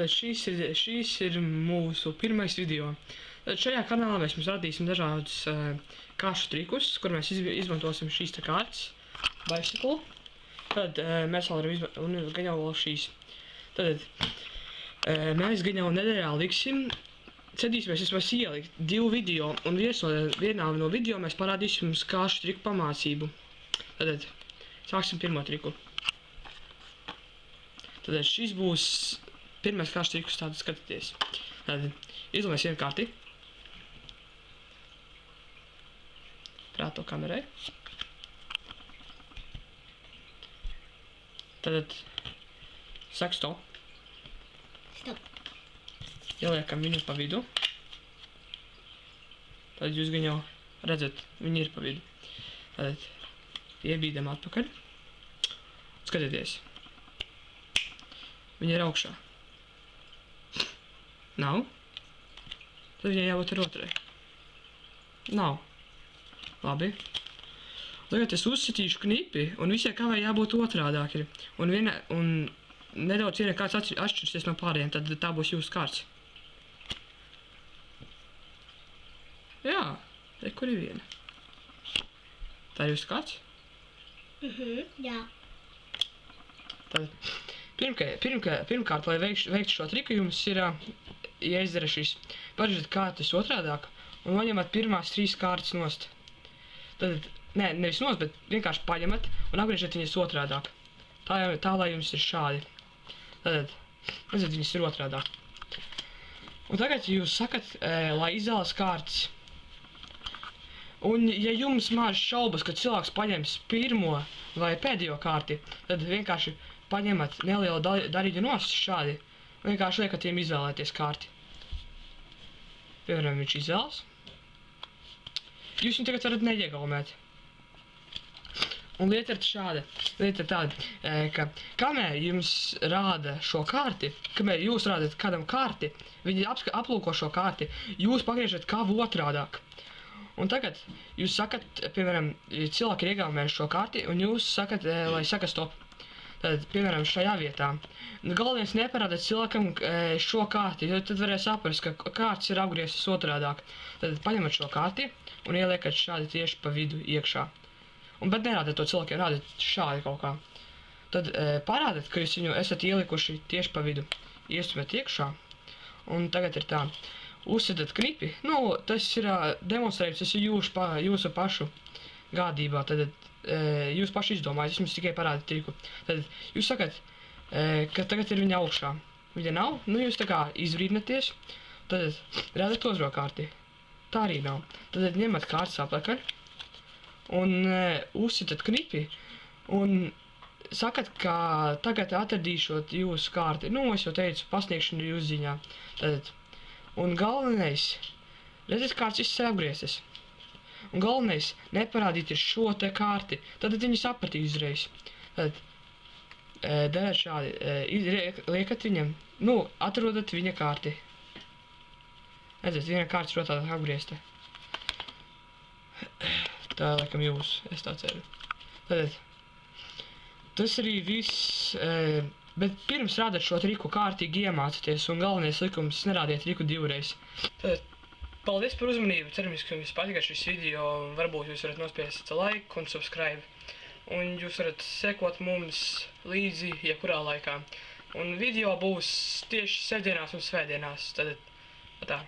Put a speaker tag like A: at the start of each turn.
A: Tātad šīs ir mūsu pirmais video. Tad šajā kanālā mēs jums radīsim dažādus karšu trikus, kur mēs izmantosim šīs te kārtas, bicycle. Tad mēs vēl varam gan jau vēl šīs. Tad mēs gan jau nedēļā liksim, centīsimies vismaz ielikt 2 video, un vienā no video mēs parādīsim jums karšu triku pamācību. Tad sāksim pirmo triku. Tad šis būs pirmais karšu trikus, tātad skatieties. Tad izdomāsim vienu karti. Prāt to kamerai. Tad saka stop.
B: Stop.
A: Ieliekam viņu pa vidu. Tad jūs gan jau redzat, viņi ir pa vidu. Tad iebīdam atpakaļ. Skatieties. Viņa ir augšā. Nav. Tad viņai jābūt ar otrai. Nav. Labi. Tagad es uzsitīšu knipi, un visai kavai jābūt otrādāk ir. Un nedaudz viena kāds atšķirsies no pārējiem, tad tā būs jūsu kārts. Jā, te kur ir viena. Tā ir jūsu kārts?
B: Jā.
A: Tad pirmkārt, lai veiktu šo triku, jums ir jāizdara šis. Parežat kārtas otrādāk un noņemat pirmās 3 kārtas nost. Tad, nevis nost, bet vienkārši paņemat un apgriežat viņas otrādāk. Tā lai jums ir šādi. Tad, redzat, viņas ir otrādāk. Un tagad jūs sakat, lai izvēlas kārtas. Un, ja jums māž šaubas, ka cilvēks paņems pirmo vai pēdējo kārti, tad vienkārši paņemat nelielu daļiņu nost šādi. Vienkārši liekat viņiem izvēlēties kārti. Piemēram, viņš izvēlas. Jūs viņu tagad varat neiegaumēt. Un lieta ir šāda. Lieta ir tāda, ka kamēr jums rāda šo kārti, kamēr jūs rādat kādam kārti, viņi aplūko šo kārti, jūs pagriežat kavu otrādāk. Un tagad jūs sakat, piemēram, cilvēki ir iegaumējuši šo kārti, un jūs sakat, lai saka stop. Tad, piemēram, šajā vietā. Galvenais neparādāt cilvēkam šo kārti, jo tad varēs saprast, ka kārts ir apgrieztas otrādāk. Tad paņemat šo kārti un ieliekat šādi tieši pa vidu iekšā. Bet nerādāt to cilvēkiem, rādāt šādi kaut kā. Tad parādāt, ka jūs viņu esat ielikuši tieši pa vidu. Iestumiet iekšā. Un tagad ir tā. Uzsedat knipi. Nu, tas ir demonstrējums, tas ir jūsu pašu gādībā. Tad jūs paši izdomājat, es jums tikai parādu triku. Tad jūs sakat, ka tagad ir viņa augšā. Viņa nav, nu jūs tā kā izvrīdinaties. Tad rādat otro kārti. Tā arī nav. Tad ņemat kārtas apakaļ. Un uzsitat knipi. Un sakat, ka tagad atradīšot jūsu kārti. Nu, es jau teicu, pasniegšanu jūsu ziņā. Tad, un galvenais, redzat, kārts viss ir apgrieztas. Un galvenais, neparādīties šo te kārti, tad viņi sapratīs uzreiz. Tad, dariet šādi, liekat viņam, nu, atrodat viņa kārti. Redzat, viena kārtas rotādāk apgriezta. Tā laikam jūs, es tā ceru. Tad, tas arī viss, bet pirms rādat šo triku kārtīgi iemācieties, un galvenais likums nerādiet triku 2 reizes. Tad, paldies par uzmanību, cerams, ka jums patika šis video, varbūt jūs varat nospiest like un subscribe. Un jūs varat sekot mums līdzi jebkurā laikā. Un video būs tieši sestdienās un svētdienās, tad tā.